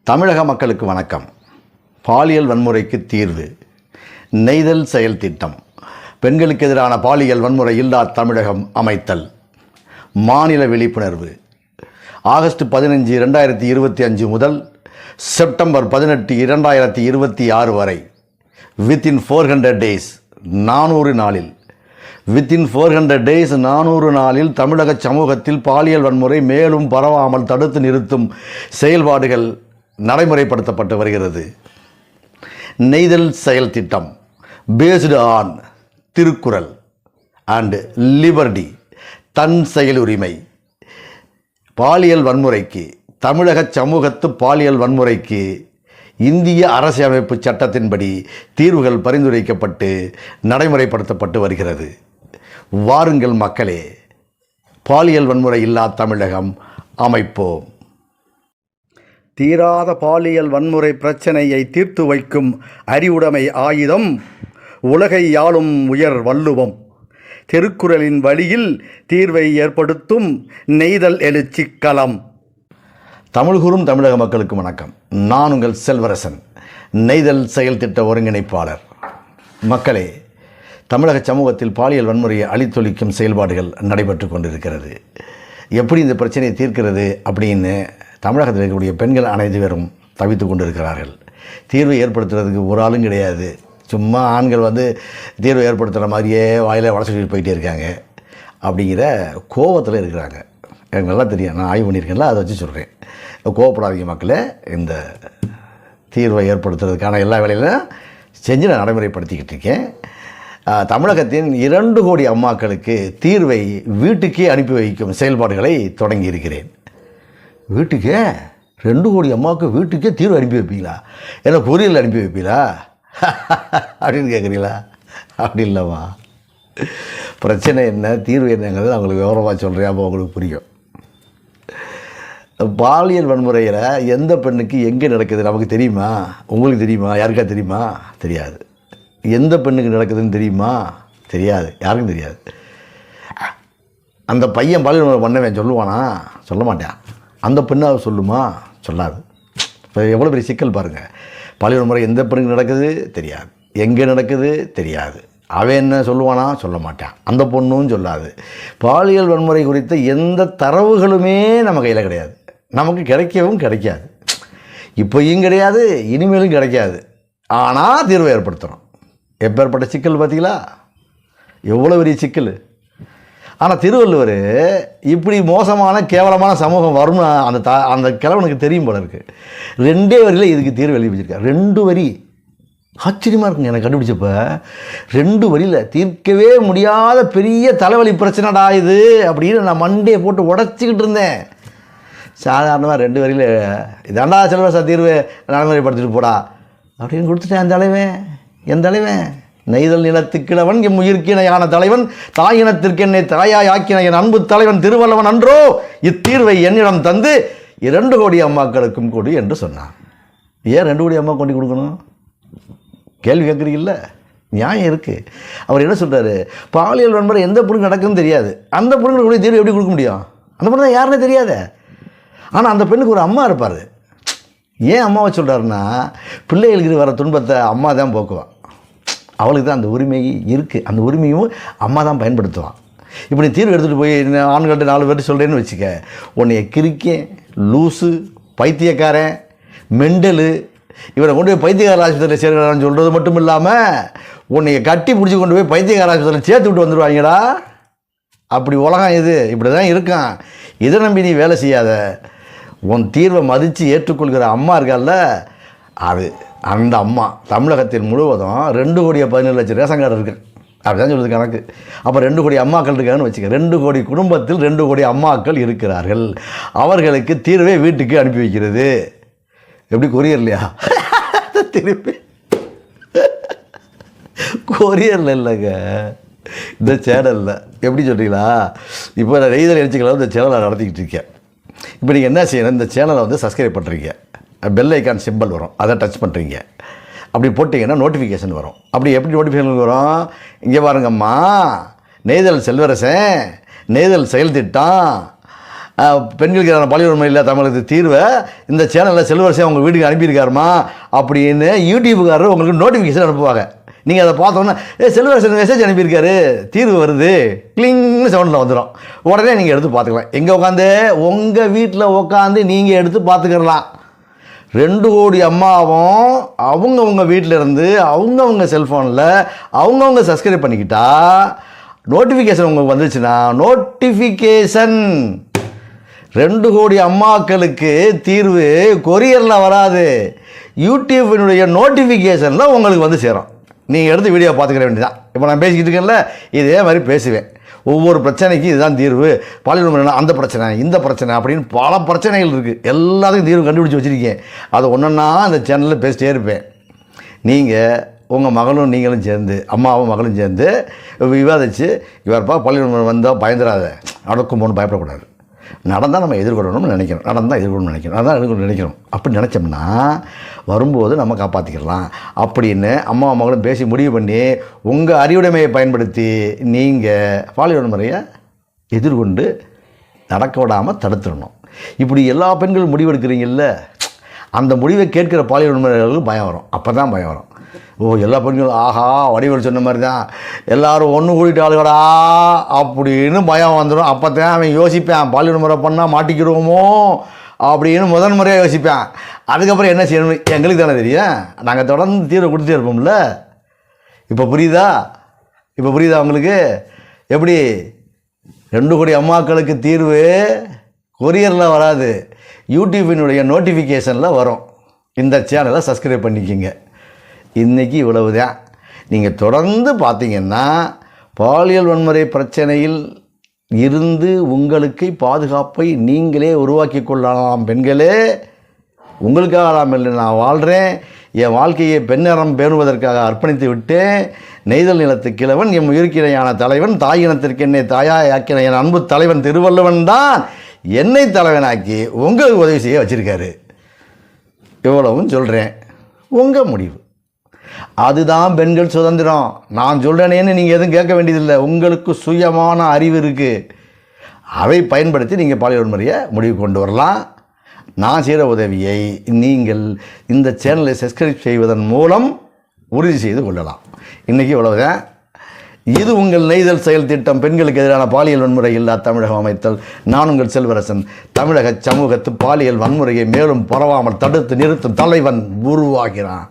தமிழக மக்களுக்கு வணக்கம். பாலியல் வன்முறைக்கு தீர்வு, நெய்தல் செயல் திட்டம், பெண்களுக்கு எதிரான பாலியல் வன்முறை இல்லா தமிழகம் அமைத்தல், மாநில விழிப்புணர்வு. ஆகஸ்ட் 15, 2025 முதல் செப்டம்பர் 18, 2026 வரை வித்தின் 400 days 400 நாளில் வித்தின் 400 days 400 நாளில் தமிழக சமூகத்தில் பாலியல் வன்முறை மேலும் பரவாமல் தடுத்து நிறுத்தும் செயல்பாடுகள் நடைமுறைப்படுத்தப்பட்டு வருகிறது. நெய்தல் செயல் திட்டம் based on Thirukkural and liberty, தன் செயலுரிமை. பாலியல் வன்முறைக்கு, தமிழக சமூகத்து பாலியல் வன்முறைக்கு இந்திய அரசியலமைப்பு சட்டத்தின்படி தீர்வுகள் பரிந்துரைக்கப்பட்டு நடைமுறைப்படுத்தப்பட்டு வருகிறது. வாருங்கள் மக்களே, பாலியல் வன்முறை இல்லா தமிழகம் அமைப்போம். தீராத பாலியல் வன்முறை பிரச்சனையை தீர்த்து வைக்கும் அறிவுடைமை ஆயுதம் உலகை ஆளும் உயர் வள்ளுவம். திருக்குறளின் வழியில் தீர்வை ஏற்படுத்தும் நெய்தல் எழுச்சி களம். தமிழ்கூறும் தமிழக மக்களுக்கு வணக்கம். நான் உங்கள் செல்வரசன், நெய்தல் செயல் திட்ட ஒருங்கிணைப்பாளர். மக்களே, தமிழக சமூகத்தில் பாலியல் வன்முறையை அழித்தொழிக்கும் செயல்பாடுகள் நடைபெற்று கொண்டிருக்கிறது. எப்படி இந்த பிரச்சனையை தீர்க்கிறது அப்படின்னு தமிழகத்தில் இருக்கக்கூடிய பெண்கள் அனைத்து பேரும் தவித்து கொண்டிருக்கிறார்கள். தீர்வை ஏற்படுத்துறதுக்கு ஒரு ஆளும் கிடையாது. சும்மா ஆண்கள் தீர்வை ஏற்படுத்துகிற மாதிரியே வாயில வள சொல்லிட்டு போயிட்டே இருக்காங்க. அப்படிங்கிற கோபத்தில் இருக்கிறாங்க. எனக்கு நல்லா தெரியும், நான் ஆய்வு பண்ணியிருக்கேன்ல, அதை வச்சு சொல்கிறேன். கோவப்படாதீங்க மக்களே. இந்த தீர்வை ஏற்படுத்துறதுக்கான எல்லா வேலையிலும் செஞ்சு நான் நடைமுறைப்படுத்திக்கிட்டு இருக்கேன். தமிழகத்தின் 2 கோடி அம்மாக்களுக்கு தீர்வை வீட்டுக்கே அனுப்பி வைக்கும் செயல்பாடுகளை தொடங்கி இருக்கிறேன். வீட்டுக்கே 2 கோடி அம்மாவுக்கு வீட்டுக்கே தீர்வு அனுப்பி வைப்பீங்களா? ஏன்னா கொரியரில் அனுப்பி வைப்பீங்களா அப்படின்னு கேட்குறீங்களா? அப்படி இல்லைம்மா. பிரச்சனை என்ன, தீர்வு என்னங்கிறது நான் உங்களுக்கு விவரமாக சொல்கிறேன். அப்போ உங்களுக்கு புரியும். பாலியல் வன்முறையில் எந்த பெண்ணுக்கு எங்கே நடக்குது நமக்கு தெரியுமா? உங்களுக்கு தெரியுமா? யாருக்கா தெரியுமா? தெரியாது. எந்த பெண்ணுக்கு நடக்குதுன்னு தெரியுமா? தெரியாது, யாருக்கும் தெரியாது. அந்த பையன் பாலியல் வன்முறை பண்ணவன் சொல்லுவானா? சொல்ல மாட்டான். அந்த பெண்ணை சொல்லுமா? சொல்லாது. இப்போ எவ்வளோ பெரிய சிக்கல் பாருங்கள். பாலியல் வன்முறை எந்த பெண்ணுக்கு நடக்குது தெரியாது, எங்கே நடக்குது தெரியாது. அவன் என்ன சொல்லுவானா? சொல்ல மாட்டான். அந்த பொண்ணும் சொல்லாது. பாலியல் வன்முறை குறித்த எந்த தரவுகளுமே நம்ம கையில் கிடையாது. நமக்கு கிடைக்கவும் கிடைக்காது. இப்போயும் கிடையாது, இனிமேலும் கிடைக்காது. ஆனால் தீர்வை ஏற்படுத்துகிறோம். எப்பேற்பட்ட சிக்கல் பார்த்தீங்களா? எவ்வளோ பெரிய சிக்கல். ஆனால் திருவள்ளுவர் இப்படி மோசமான கேவலமான சமூகம் வரும்னு அந்த கிழவனுக்கு தெரியும் போல இருக்குது. 2 வரியில் இதுக்கு தீர்வு எழுதி வச்சிருக்காரு. 2 வரி. ஆச்சரியமாக இருக்குங்க எனக்கு கண்டுபிடிச்சப்ப. 2 வரியில் தீர்க்கவே முடியாத பெரிய தலைவலி பிரச்சனைடா இது அப்படின்னு நான் மண்டையை போட்டு உடச்சிக்கிட்டு இருந்தேன். சாதாரணமாக 2 வரியில் இதாண்டா செல்வரசா தீர்வு நடைமுறைப்படுத்திட்டு போடா அப்படின்னு கொடுத்துட்டேன். அந்த தலைவன், என் தலைவன், நெய்தல் நிலத்துக்கிழவன் எம் உயிர்க்கிணையான தலைவன், தாயினத்திற்கு என்னை தாயாய் ஆக்கின என் அன்பு தலைவன் திருவள்ளுவன் அன்றோ இத்தீர்வை என்னிடம் தந்து 2 கோடி அம்மாக்களுக்கும் கொடு என்று சொன்னான். ஏன் 2 கோடி அம்மா கொண்டு கொடுக்கணும்? கேள்வி கேட்குறீங்கல்ல, நியாயம் இருக்குது. அவர் என்ன சொல்கிறாரு? பாலியல் வன்முறை எந்த பொண்ணுக்கு நடக்குன்னு தெரியாது. அந்த பொண்ணுக்கு கூட தீர்வு எப்படி கொடுக்க முடியும்? அந்த பொண்ணு தான் யாருன்னே தெரியாது. ஆனால் அந்த பெண்ணுக்கு ஒரு அம்மா இருப்பார். ஏன் அம்மாவை சொல்கிறாருன்னா, பிள்ளைகளுக்கு வர துன்பத்தை அம்மா தான் போக்குவான். அவளுக்கு தான் அந்த உரிமை இருக்குது. அந்த உரிமையும் அம்மா தான் பயன்படுத்துவான். இப்படி தீர்வு எடுத்துகிட்டு போய் ஆண்கள்ட்ட 4 பேர்ட்டு சொல்கிறேன்னு வச்சுக்க, உன்னைய கிறுக்கேன், லூஸு, பைத்தியக்காரன், மெண்டலு, இவரை கொண்டு போய் பைத்தியக்கார ஆஸ்பத்திரியில் சேர்க்கிறான்னு சொல்கிறது மட்டும் இல்லாமல் உன்னைய கட்டி பிடிச்சி கொண்டு போய் பைத்தியக்கார ஆஸ்பத்திரியில் சேர்த்து விட்டு வந்துடுவாங்கடா. அப்படி உலகம் இது, இப்படி தான் இருக்கான். இதை நம்பி நீ வேலை செய்யாத. உன் தீர்வை மதித்து ஏற்றுக்கொள்கிற அம்மா இருக்கால்ல, அது அந்த அம்மா தமிழகத்தில் முழுவதும் 2,17,00,000 ரேஷன் கார்டு இருக்குது. அப்படி தான் சொல்லுது கணக்கு. அப்போ 2 கோடி அம்மாக்கள் இருக்காங்கன்னு வச்சுக்க. 2 கோடி குடும்பத்தில் 2 கோடி அம்மாக்கள் இருக்கிறார்கள். அவர்களுக்கு தீர்வை வீட்டுக்கு அனுப்பி வைக்கிறது. எப்படி கொரியர் இல்லையா? திருப்பி கொரியரில் இல்லைங்க, இந்த சேனலில். எப்படி சொல்கிறீங்களா? இப்போ நான் நெய்தல் எழுச்சிக்கலாம் இந்த சேனலை நடத்திக்கிட்டு இருக்கேன். இப்போ நீங்கள் என்ன செய்யணும்? இந்த சேனலை சப்ஸ்கிரைப் பண்ணுறீங்க, பெல் ஐக்கான் சிம்பிள் வரும், அதை டச் பண்ணுறீங்க. அப்படி போட்டிங்கன்னா நோட்டிஃபிகேஷன் வரும். அப்படி எப்படி நோட்டிஃபிகேஷன் வரும்? இங்கே பாருங்கம்மா, நெய்தல் செல்வரசன், நெய்தல் செயல் திட்டம், பெண்களுக்கு எதிரான பாலியல் வன்முறை இல்லை தமிழகத்துக்கு தீர்வை இந்த சேனலில் செல்வரசே அவங்க வீட்டுக்கு அனுப்பியிருக்காருமா அப்படின்னு யூடியூப்புக்காரர் உங்களுக்கு நோட்டிஃபிகேஷன் அனுப்புவாங்க. நீங்கள் அதை பார்த்தோன்னா செல்வரசன் மெசேஜ் அனுப்பியிருக்காரு, தீர்வு வருது, கிளிங்னு சவுண்டில் வந்துடும். உடனே நீங்கள் எடுத்து பார்த்துக்கலாம். எங்கே உட்காந்து? உங்கள் வீட்டில் உட்காந்து நீங்கள் எடுத்து பார்த்துக்கலாம். 2 கோடி அம்மாவும் அவங்கவுங்க வீட்டில் இருந்து அவங்கவுங்க செல்ஃபோனில் அவங்கவுங்க சப்ஸ்கிரைப் பண்ணிக்கிட்டா நோட்டிஃபிகேஷன் உங்களுக்கு வந்துச்சுன்னா நோட்டிஃபிகேஷன் 2 கோடி அம்மாக்களுக்கு தீர்வு கொரியரில் வராது, யூடியூபினுடைய நோட்டிஃபிகேஷனில் உங்களுக்கு வந்து சேரும். நீங்கள் எடுத்து வீடியோ பார்த்துக்கிற வேண்டியதான். இப்போ நான் பேசிக்கிட்டு இருக்கேன்ல, இதே மாதிரி பேசுவேன். ஒவ்வொரு பிரச்சனைக்கு இதுதான் தீர்வு, பாலியல் வன்முறை அந்த பிரச்சனை இந்த பிரச்சனை அப்படின்னு பல பிரச்சனைகள் இருக்குது. எல்லாத்துக்கும் தீர்வு கண்டுபிடிச்சி வச்சுருக்கேன். அதை ஒன்றா அந்த சேனலில் பேசிட்டே இருப்பேன். நீங்கள் உங்கள் மகளும் நீங்களும் சேர்ந்து, அம்மாவும் மகளும் சேர்ந்து விவாதித்து, இவர்ப்பா பாலியல் வன்முறை வந்தால் பயந்துடாத, அடக்கும்போன்னு பயப்படக்கூடாது, நடந்தால் நம்ம எதிர்கொள்ளணும்னு நினைக்கிறோம், எதிர்கொள்ளணும்னு நினைக்கிறோம். அப்படி நினச்சோம்னா வரும்போது நம்ம காப்பாற்றிக்கலாம் அப்படின்னு அம்மா மகளும் பேசி முடிவு பண்ணி உங்கள் அறிவுடைமையை பயன்படுத்தி நீங்கள் பாலியல் வன்முறையை எதிர்கொண்டு நடக்க விடாமல் தடுத்துடணும். இப்படி எல்லா பெண்களும் முடிவெடுக்கிறீங்கல்ல, அந்த முடிவை கேட்குற பாலியல் வன்முறைகளுக்கு பயம் வரும். அப்போ தான் பயம் வரும். எல்லா பெண்களும் ஆஹா வடிவேல் சொன்ன மாதிரி தான் எல்லோரும் ஒன்று கூட்டிட்டாளுகடா அப்படின்னு பயம் வந்துடும். அப்போ தான் அவன் யோசிப்பேன், பாலியல் வன்முறை பண்ணால் மாட்டிக்கிடுவோமோ அப்படின்னு முதன் முறையாக யோசிப்பேன். அதுக்கப்புறம் என்ன செய்யணும் எங்களுக்கு தானே தெரியும். நாங்கள் தொடர்ந்து தீர்வை கொடுத்துட்டே இருப்போம்ல. இப்போ புரியுதா உங்களுக்கு? எப்படி 2 கோடி அம்மாக்களுக்கு தீர்வு கொரியரில் வராது, யூடியூபினுடைய நோட்டிஃபிகேஷனில் வரும். இந்த சேனலை சப்ஸ்கிரைப் பண்ணிக்கோங்க. இன்றைக்கி இவ்வளவு தான். நீங்கள் தொடர்ந்து பார்த்தீங்கன்னா பாலியல் வன்முறை பிரச்சனையில் இருந்து உங்களுக்கு பாதுகாப்பை நீங்களே உருவாக்கி கொள்ளலாம். பெண்களே, உங்களுக்காக இல்லை, நான் வாழ்கிறேன், என் வாழ்க்கையை பெண்ணறம் பேணுவதற்காக அர்ப்பணித்து விட்டேன். நெய்தல் நிலத்து கிழவன் எம் உயிர்க்கிணையான தலைவன், தாயினத்திற்கு என்னை தாயாய் ஆக்கின என் அன்பு தலைவன் திருவள்ளுவன் தான் என்னை தலைவனாக்கி உங்களுக்கு உதவி செய்ய வச்சுருக்காரு. இவ்வளவும் சொல்கிறேன், உங்கள் முடிவு. அதுதான் பெண்கள் சுதந்திரம். நான் சொல்கிறேனேன்னு நீங்கள் எதுவும் கேட்க வேண்டியதில்லை. உங்களுக்கு சுயமான அறிவு இருக்குது. அதை பயன்படுத்தி நீங்கள் பாலியல் வன்முறையை முடிவு கொண்டு வரலாம். நான் செய்கிற உதவியை நீங்கள் இந்த சேனலை சப்ஸ்கிரைப் செய்வதன் மூலம் உறுதி செய்து கொள்ளலாம். இன்றைக்கி இவ்வளவுதான். இது உங்கள் நெய்தல் செயல் திட்டம், பெண்களுக்கு எதிரான பாலியல் வன்முறை இல்லா தமிழகம் அமைத்தல். நான் உங்கள் செல்வரசன். தமிழக சமூகத்து பாலியல் வன்முறையை மேலும் பரவாமல் தடுத்து நிறுத்தும் தலைவன் உருவாகிறான்.